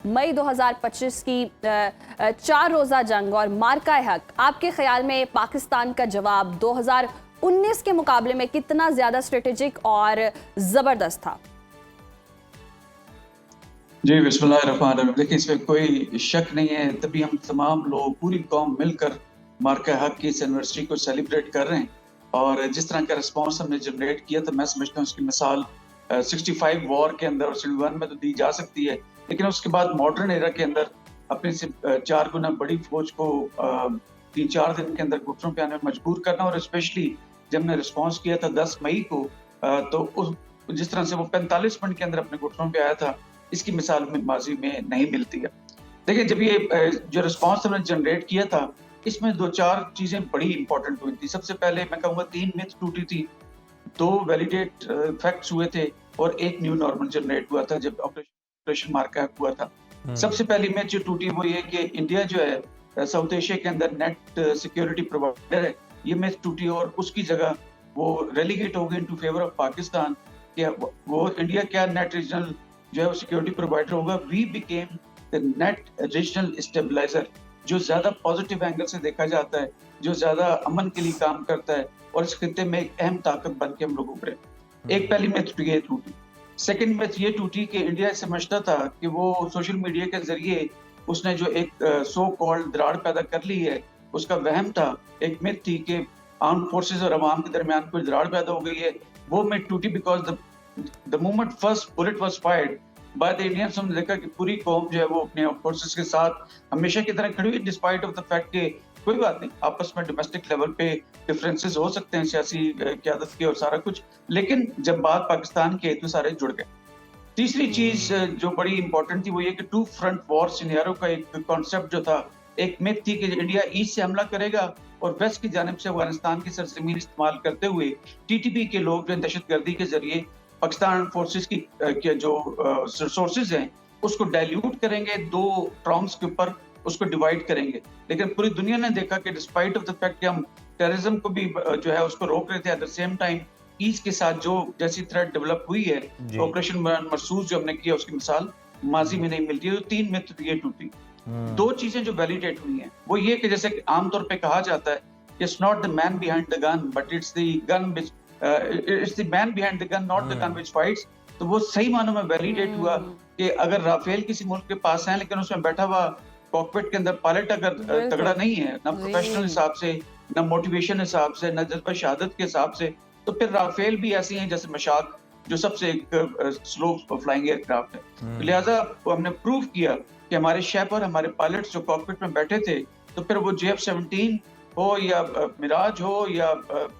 मई 2025 की 4 रोज़ा जंग और मार्का हक, आपके ख्याल में पाकिस्तान का जवाब 2019 के मुकाबले में कितना ज़्यादा स्ट्रेटेजिक और ज़बरदस्त था? जी, बिस्मिल्लाहिर्रहमानिर्रहीम। देखिए, इसमें कोई शक नहीं है, तभी हम तमाम लोग, पूरी कौम मिलकर मार्का हक की इस एनिवर्सरी को सेलिब्रेट कर रहे हैं। और जिस तरह का रिस्पॉन्स हमने जनरेट किया, तो मैं समझता हूँ उसकी मिसाल 65 वॉर के अंदर और 61 में तो दी जा सकती है, लेकिन उसके बाद मॉडर्न एरा के अंदर अपने से 4 गुना बड़ी फौज को 3-4 दिन के अंदर घुटनों पे आने में मजबूर करना। और स्पेशली जब हमने रिस्पॉन्स किया था 10 मई को, तो उस जिस तरह से वो 45 मिनट के अंदर अपने घुटनों पे आया था, इसकी मिसाल में माजी में नहीं मिलती है। देखिए, जब ये जो रिस्पॉन्स हमने जनरेट किया था, इसमें 2-4 चीजें बड़ी इंपॉर्टेंट हुई थी। सबसे पहले मैं कहूँगा 3 मिथ टूटी थी, 2 वैलिडेट फैक्ट्स हुए थे और एक न्यू नॉर्मल जनरेट हुआ था जब ऑपरेशन मार्का हुआ था। सबसे पहली मिथ जो टूटी वो ये कि इंडिया जो है साउथ एशिया के अंदर नेट सिक्योरिटी प्रोवाइडर है, ये मिथ टूटी और उसकी जगह वो रेलीगेट हो गई इनटू फेवर ऑफ पाकिस्तान कि वो इंडिया क्या नेट रीजनल जो है वो सिक्योरिटी प्रोवाइडर होगा। We became the net regional stabiliser, जो ज्यादा पॉजिटिव एंगल से देखा जाता है, जो ज्यादा अमन के लिए काम करता है और इस खित्ते में एक अहम ताकत बन के हम लोग उभरे। एक पहली मिथ ये टूटी। सेकंड मिथ ये टूटी कि इंडिया समझता था कि वो सोशल मीडिया के जरिए उसने जो एक सो कॉल्ड दरार पैदा कर ली है, उसका वहम था। एक मिथ थी कि आर्म फोर्सेस और अवाम के दरमियान कोई दरार पैदा हो गई है, वो मिथ टूटी because the moment first bullet was fired by the Indians, हमने देखा कि पूरी कौम जो है वो अपने फोर्सेस के साथ हमेशा की तरह खड़ी हुई, डिस्पाइट ऑफ द फैक्ट कि कोई बात नहीं, आपस में डोमेस्टिक लेवल पे डिफरेंसेस हो सकते हैं सियासी क़यादत के और सारा कुछ, लेकिन जब बात पाकिस्तान की है तो सारे जुड़ गए। तीसरी चीज जो बड़ी इंपॉर्टेंट थी वो ये कि टू फ्रंट वॉर सिनेरियो का एक कॉन्सेप्ट जो था, एक मिथ थी कि इंडिया ईस्ट से हमला करेगा और वेस्ट की जानिब से अफगानिस्तान की सरजमीन इस्तेमाल करते हुए टीटीपी के लोग जो दहशतगर्दी के जरिए पाकिस्तान फोर्सेस की के जो रिसोर्सेज हैं उसको डाइल्यूट करेंगे, 2 प्रॉन्ग्स के ऊपर उसको डिवाइड करेंगे। लेकिन पूरी दुनिया ने देखा कि डिस्पाइट ऑफ द फैक्ट कि हम टेररिज्म को भी जो है उसको रोक रहे थे, at the same time east के साथ जो जैसी थ्रेट डेवलप हुई है, ऑपरेशन मरसूस जो हमने किया उसकी मिसाल माजी में नहीं मिलती है। तो 3 मिथ ये टूटी। 2 चीजें जो वैलिडेट हुई हैं वो ये कि जैसे आमतौर पे कहा जाता है, it's not the man behind the gun but it's the gun which it's the man behind the gun not the gun which fights. तो वो सही मानों में वैलिडेट हुआ कि अगर राफेल किसी मुल्क के पास है लेकिन उसमें बैठा हुआ कॉकपिट के अंदर पायलट अगर तगड़ा नहीं है, ना प्रोफेशनल हिसाब से, ना मोटिवेशन हिसाब से, ना जज्बा शहादत के हिसाब से, तो फिर राफेल भी ऐसी हैं जैसे मशाक जो सबसे स्लो फ्लाइंग एयरक्राफ्ट है। तो लिहाजा हमने प्रूव किया कि हमारे शेपर, हमारे पायलट्स जो कॉकपिट में बैठे थे, तो फिर वो JF-17 हो या मिराज हो या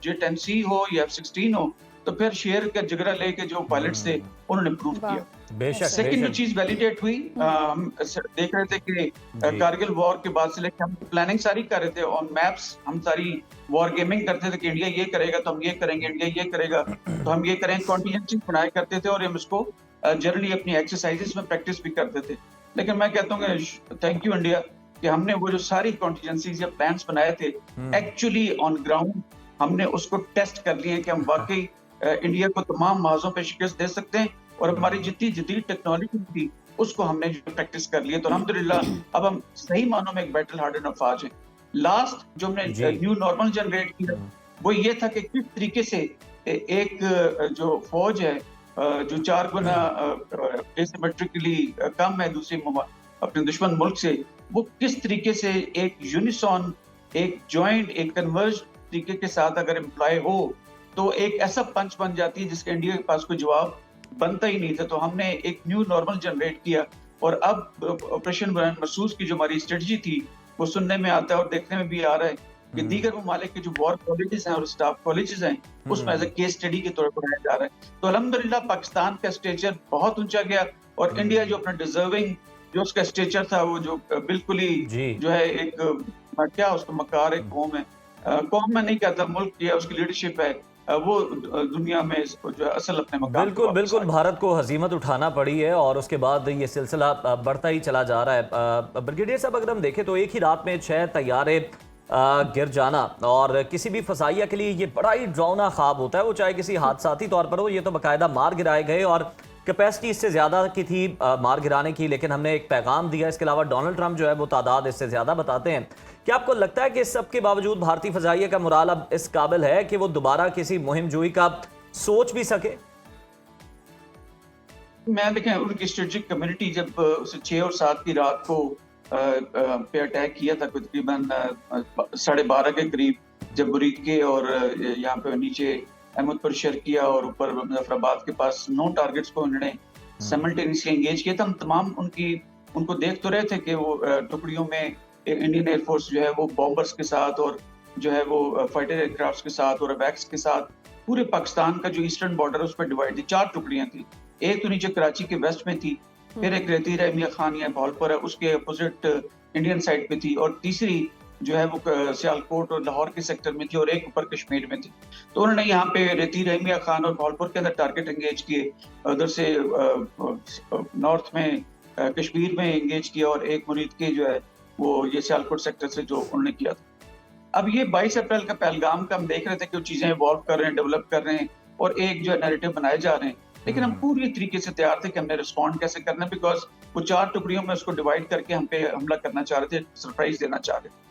J-10C हो या F-16 हो, तो फिर शेर का जिगरा लेके जो पायलट्स थे उन्होंने प्रूव किया। बेशक। सेकंड जो चीज वैलिडेट हुई, हम देख रहे थे कि कारगिल वॉर के बाद से लेकर हम प्लानिंग सारी कर रहे थे ऑन मैप्स, हम सारी वॉर गेमिंग करते थे कि इंडिया ये करेगा तो हम ये करेंगे, इंडिया ये करेगा तो हम ये करेंगे, कॉन्टिजेंसी बनाया करते थे और हम इसको जनरली अपनी एक्सरसाइजेस में प्रैक्टिस भी करते थे। लेकिन मैं कहता हूँ कि थैंक यू इंडिया कि हमने वो जो सारी कॉन्टिजेंसीज या प्लान्स बनाए थे, एक्चुअली ऑन ग्राउंड हमने उसको टेस्ट कर लिए कि हम वाकई इंडिया को तमाम महाजों पे शिकस्त दे सकते हैं और हमारी जितनी जदीद टेक्नोलॉजी थी उसको हमने जो प्रैक्टिस कर लिया, तो अल्हम्दुलिल्लाह अब हम सही मानों में एक बैटल हार्डन अफवाज है। लास्ट जो हमने न्यू नॉर्मल जनरेट किया वो ये था कि किस तरीके से एक जो फौज है जो 4 गुना एसिमेट्रिकली कम है दूसरे अपने दुश्मन मुल्क से, वो किस तरीके से एक यूनिसॉन, एक जॉइंट, एक कन्वर्ज तरीके के साथ अगर एम्प्लॉय हो तो एक ऐसा पंच बन जाती है जिसके इंडिया के पास कोई जवाब बनता ही नहीं था। तो हमने एक न्यू नॉर्मल जनरेट किया और अब ऑपरेशन मरसूस की जो हमारी स्ट्रेटजी थी वो सुनने में आता है और देखने में भी आ रहा है कि दीगर ममालिक के जो वॉर कॉलेजेस हैं और स्टाफ कॉलेजेस हैं उसमें एज ए केस स्टडी के तौर पर बनाया जा रहा है। तो अल्हम्दुलिल्लाह पाकिस्तान का स्टेचर बहुत ऊंचा गया और इंडिया जो अपना डिजर्विंग जो उसका स्टेचर था वो जो बिल्कुल ही जो है एक क्या उसका मकार एक कौम है, कौम में नहीं कहता, मुल्क की उसकी लीडरशिप है, वो दुनिया में जो है असल अपने मकाम बिल्कुल बिल्कुल भारत को हजीमत उठाना पड़ी है और उसके बाद ये सिलसिला बढ़ता ही चला जा रहा है। ब्रिगेडियर साहब, अगर हम देखें तो एक ही रात में 6 तैयारे गिर जाना और किसी भी फसाइया के लिए ये बड़ा ही डरावना ख्वाब होता है, वो चाहे किसी हादसाती तौर पर हो, ये तो बाकायदा मार गिराए गए और कैपेसिटी इससे ज़्यादा की थी मार गिराने की, लेकिन हमने एक पैगाम दिया। इसके अलावा डोनाल्ड ट्रंप जो है वो तादाद इससे ज़्यादा बताते हैं। क्या आपको लगता है कि इस सब के बावजूद भारतीय फ़ज़ाइया का मोराल अब इस काबिल है कि वो दोबारा किसी मुहिम जोई का सोच भी सके? मैं देखें, उनकी स्ट्रेटेजिक कम्युनिटी जब उसे 6 और 7 की रात को पे अटैक किया था, तकरीबन 12:30 के करीब, जब बुरीके और यहाँ पे नीचे अहमदपुर शर्किया और ऊपर मुजफ्फराबाद के पास 9 टारगेट्स को उन्होंने साइमल्टेनियसली एंगेज किया था। हम तमाम उनको देख तो रहे थे कि वो टुकड़ियों में इंडियन एयरफोर्स जो है वो बॉम्बर्स के साथ और जो है वो फाइटर एयरक्राफ्ट के साथ और अवैक्स के साथ पूरे पाकिस्तान का जो ईस्टर्न बॉर्डर है उस पर डिवाइड थी। 4 टुकड़ियां थी। एक तो नीचे कराची के वेस्ट में थी, फिर एक रहती रहमिया खान या भावलपुर है उसके अपोजिट इंडियन साइड पे थी, और तीसरी जो है वो सियालकोट और लाहौर के सेक्टर में थी, और एक ऊपर कश्मीर में थी। तो उन्होंने यहाँ पे रहती रहमिया खान और भावलपुर के अंदर टारगेट एंगेज किए, उधर से नॉर्थ में कश्मीर में एंगेज किया, और एक मुरीद के जो है वो ये सियालकोट सेक्टर से जो उन्होंने किया था। अब ये 22 अप्रैल का पहलगाम का हम देख रहे थे कि वो चीजें इवॉल्व कर रहे हैं, डेवलप कर रहे हैं, और एक जो है नैरेटिव बनाए जा रहे हैं, लेकिन हम पूरी तरीके से तैयार थे कि हमने रिस्पॉन्ड कैसे करना है, बिकॉज वो 4 टुकड़ियों में उसको डिवाइड करके हम पे हमला करना चाह रहे थे, सरप्राइज देना चाह रहे थे।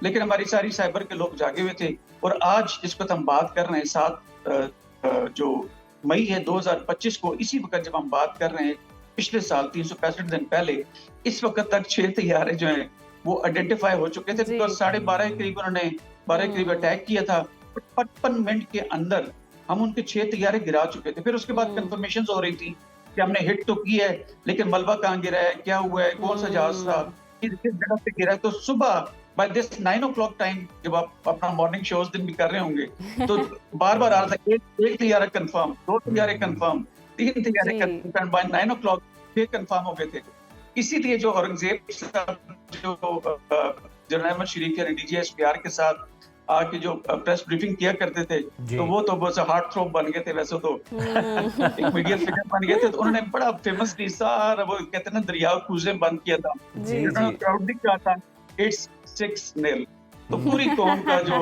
लेकिन हमारी सारी साइबर के लोग जागे हुए थे, और आज जिस वक्त हम बात कर रहे हैं 7 जो मई है 2025 को, इसी वक्त जब हम बात कर रहे हैं, पिछले साल 365 दिन पहले इस वक्त तक 6 तैयारे जो हैं वो आइडेंटिफाई हो चुके थे, बिकॉज 12:30 के करीब उन्होंने 12 के करीब अटैक किया था। 55 मिनट के अंदर हम उनके 6 तैयारे गिरा चुके थे। फिर उसके बाद कंफर्मेशन हो रही थी कि हमने हिट तो की है, लेकिन मलबा कहाँ गिरा है, क्या हुआ है, कौन सा जहाज था, किस जगह पे गिरा है। तो सुबह बाय दिस 9 o'clock टाइम, जब आप अपना मॉर्निंग शो उस दिन भी कर रहे होंगे, तो बार बार आ रहा था एक तैयारा कंफर्म, 2 तैयारे कंफर्म, 3 तैयारे कंफर्म, बाय 9 o'clock फिर कंफर्म हो गए थे। इसीलिए जो औरंगजेब साहब जो जनरल अहमद शरीफ या डीजीएसपीआर के साथ आके जो प्रेस ब्रीफिंग किया करते थे, तो वो तो बहुत हार्ट थ्रोब बन गए थे, वैसे तो एक मीडिया फिगर बन गए थे। तो उन्होंने बड़ा फेमस सारा वो कहते हैं ना दरिया कूजे बंद किया था, उन्होंने प्राउडली कहा था 8-6-0। तो पूरी कौम का जो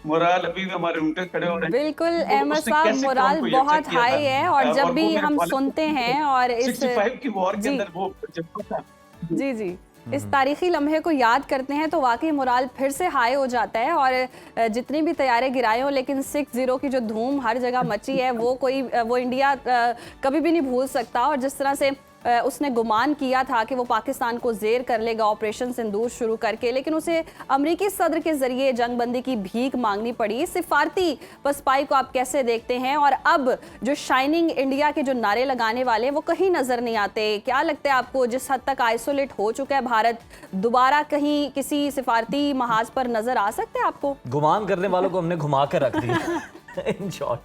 मोराल अभी भी हमारे उनके खड़े हो रहे हैं। बिल्कुल अहमद साहब, मोराल बहुत हाई है, और जब भी हम सुनते हैं और इस 65 की वॉर के अंदर वो जब था जी इस तारीखी लम्हे को याद करते हैं तो वाकई मोराल फिर से हाई हो जाता है। और जितनी भी तैयारे गिराए हो, लेकिन 6-0 की जो धूम हर जगह मची है वो इंडिया कभी भी नहीं भूल सकता। और जिस तरह से उसने गुमान किया था कि वो पाकिस्तान को जेर कर लेगा ऑपरेशन सिंदूर शुरू करके, लेकिन उसे अमरीकी सदर के जरिए जंगबंदी की भीख मांगनी पड़ी। सिफारती पसपाई को आप कैसे देखते हैं? और अब जो शाइनिंग इंडिया के जो नारे लगाने वाले वो कहीं नजर नहीं आते। क्या लगता है आपको, जिस हद तक आइसोलेट हो चुका है भारत, दोबारा कहीं किसी सिफारती महाज पर नजर आ सकते हैं आपको? गुमान करने वालों को हमने घुमा कर रख दिया इन शॉर्ट।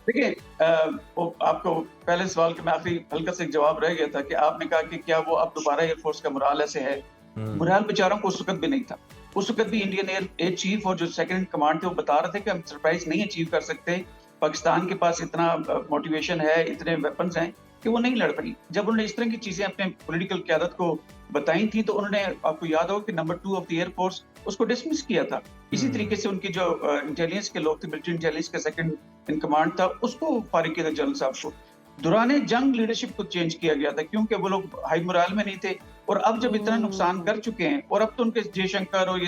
देखिए, आपको पहले सवाल का मैं आखिरी हल्का से जवाब रह गया था कि आपने कहा कि क्या वो अब दोबारा एयरफोर्स का मोराल ऐसे है। मोराल बेचारों को उस वक्त भी नहीं था। उस वक्त भी इंडियन एयर चीफ और जो सेकंड कमांड थे वो बता रहे थे कि हम सरप्राइज नहीं अचीव कर सकते, पाकिस्तान के पास इतना मोटिवेशन है, इतने वेपन्स हैं कि वो नहीं लड़ पाई। जब उन्होंने इस तरह की चीजें अपने पॉलिटिकल क़यादत को बताई थी, तो उन्होंने, आपको याद हो कि नंबर 2 ऑफ द एयरफोर्स उसको डिसमिस किया था। इसी तरीके से उनकी जो इंटेलिजेंस के लोग थे, मिलिट्री इंटेलिजेंस के सेकंड इन कमांड था, उसको फारिग किया था जनरल साहब को। दौरान जंग लीडरशिप को चेंज किया गया था, क्योंकि वो लोग हाई मोराल में नहीं थे। और अब जब इतना नुकसान कर चुके हैं, और अब तो उनके जयशंकर और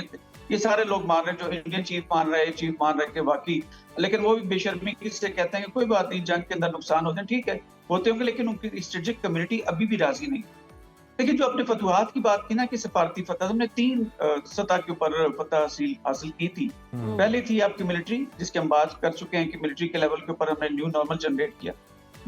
ये सारे लोग मान रहे हैं, जो इंडियन चीफ मान रहे हैं, चीफ मान रहे हैं बाकी, लेकिन वो भी बेशर्मी से कहते हैं कि कोई बात नहीं, जंग के अंदर नुकसान होते हैं, ठीक है होते होंगे, लेकिन उनकी स्ट्रेटेजिक कम्युनिटी अभी भी राजी नहीं। लेकिन जो अपने फतवाहत की बात की ना कि सफारती फतह, हमने 3 सतह के ऊपर फतह हासिल की थी। पहली थी आपकी मिलिट्री, जिसकी हम बात कर चुके हैं कि मिलिट्री के लेवल के ऊपर हमने न्यू नॉर्मल जनरेट किया।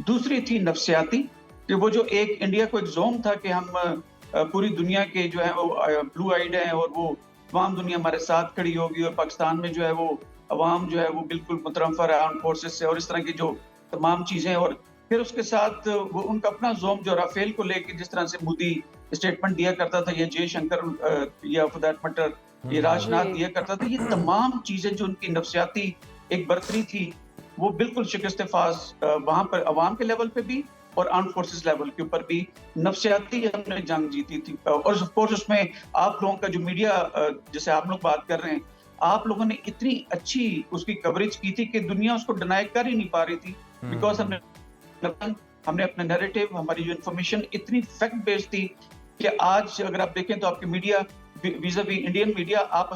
दूसरी थी नफ्सियाती, कि वो जो एक इंडिया को एक जोन था कि हम पूरी दुनिया के जो है वो ब्लू आइड हैं, और वो तमाम दुनिया हमारे साथ खड़ी होगी, और पाकिस्तान में जो है वो अवाम जो है वो बिल्कुल मुतरफ़र है आर्म फोर्सेस से, और इस तरह की जो तमाम चीजें। और फिर उसके साथ वो उनका अपना जोम जो राफेल को लेकर जिस तरह से मोदी स्टेटमेंट दिया करता था, या जयशंकर या फॉर दैट मैटर ये राजनाथ दिया करता था, ये तमाम चीजें जो उनकी नफ्सियाती एक बर्तरी थी, वो बिल्कुल शिकस्त फास वहां पर अवाम के लेवल पे भी और आर्म फोर्सेस लेवल के ऊपर भी नफ्सियाती हमने जंग जीती थी। और ऑफ कोर्स उसमें आप लोगों का जो मीडिया, जैसे आप लोग बात कर रहे हैं, आप लोगों ने इतनी अच्छी उसकी कवरेज की थी कि दुनिया उसको डिनाई कर ही नहीं पा रही थी, बिकॉज हमने अपने नैरेटिव, हमारी जो इन्फॉर्मेशन इतनी फैक्ट बेस्ड थी कि आज अगर आप देखें तो आपकी media vis-a-vis Indian media, आप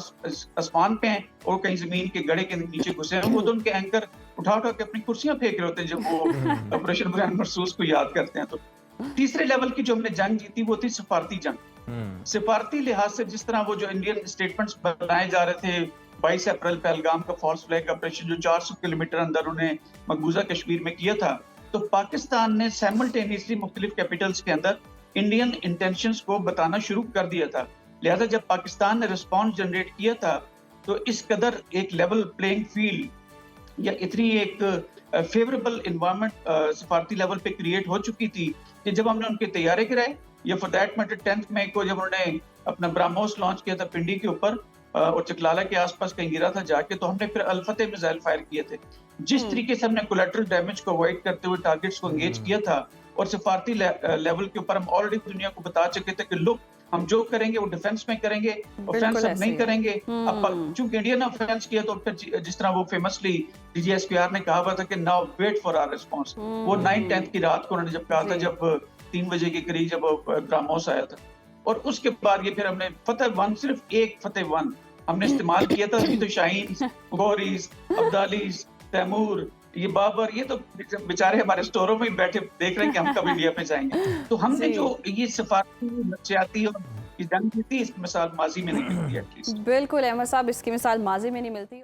आसमान पे हैं और कहीं जमीन के गड़े के नीचे घुसे हैं। वो तो उनके एंकर उठा उठा के अपनी कुर्सियां फेंक रहे होते हैं जब वो ऑपरेशन बुरहान मरसूस को याद करते हैं। तो तीसरे लेवल की जो हमने जंग जीती वो थी सिफारती जंग। सिफारती लिहाज से जिस तरह वो जो इंडियन स्टेटमेंट्स बनाए जा रहे थे, 22 अप्रैल पहलगाम का फॉल्स फ्लैग ऑपरेशन जो 400 किलोमीटर अंदर उन्हें मकबूजा कश्मीर में किया था, तो पाकिस्तान ने साइमल्टेनियसली मुख्तलिफ कैपिटल्स के अंदर इंडियन इंटेंशंस को बताना शुरू कर दिया था। लिहाजा जब पाकिस्तान ने रिस्पॉन्स जनरेट किया था तो इस कदर एक लेवल प्लेइंग फील्ड या इतनी एक फेवरेबल इन्वायरमेंट सिफारती लेवल पे क्रिएट हो चुकी थी कि जब हमने उनके तैयारे गिराए, या फॉर दैट मैटर 10 मई को जब उन्होंने अपना ब्राह्मोस लॉन्च किया था पिंडी के ऊपर और चकलाला के आसपास कहीं गिरा था जाके, तो हमने फिर अल-फतेह मिसाइल फायर किए थे। जिस तरीके से हमने कोलैटरल डैमेज को अवॉइड करते हुए टारगेट्स को एंगेज किया था और सिफारती लेवल के ऊपर हम ऑलरेडी दुनिया को बता चुके थे कि लुक, हम जो करेंगे वो डिफेंस में करेंगे, ऑफेंस अब नहीं करेंगे। अब चूंकि इंडिया ने ऑफेंस किया तो फिर जिस तरह वो फेमसली डीजीएसपीआर ने कहा हुआ था कि now wait for our response, वो 9-10 की रात को उन्होंने जब कहा था, जब 3 बजे के करीब जब ब्राह्मोस आया था, और उसके बाद ये फिर हमने फतेह वन, सिर्फ एक फतेह वन हमने इस्तेमाल किया था। अभी तो शाहीन, गौरीज, अब्दालीज, तैमूर, ये बाबर, ये तो बेचारे हमारे स्टोरों में बैठे देख रहे हैं कि हम कब इंडिया पे जाएंगे। तो हमने जो ये सिफारती नफसियाती और जंग जीती, इसकी मिसाल माजी में नहीं मिलती एटलीस्ट। बिल्कुल अहमद साहब, इसकी मिसाल माजी में नहीं मिलती।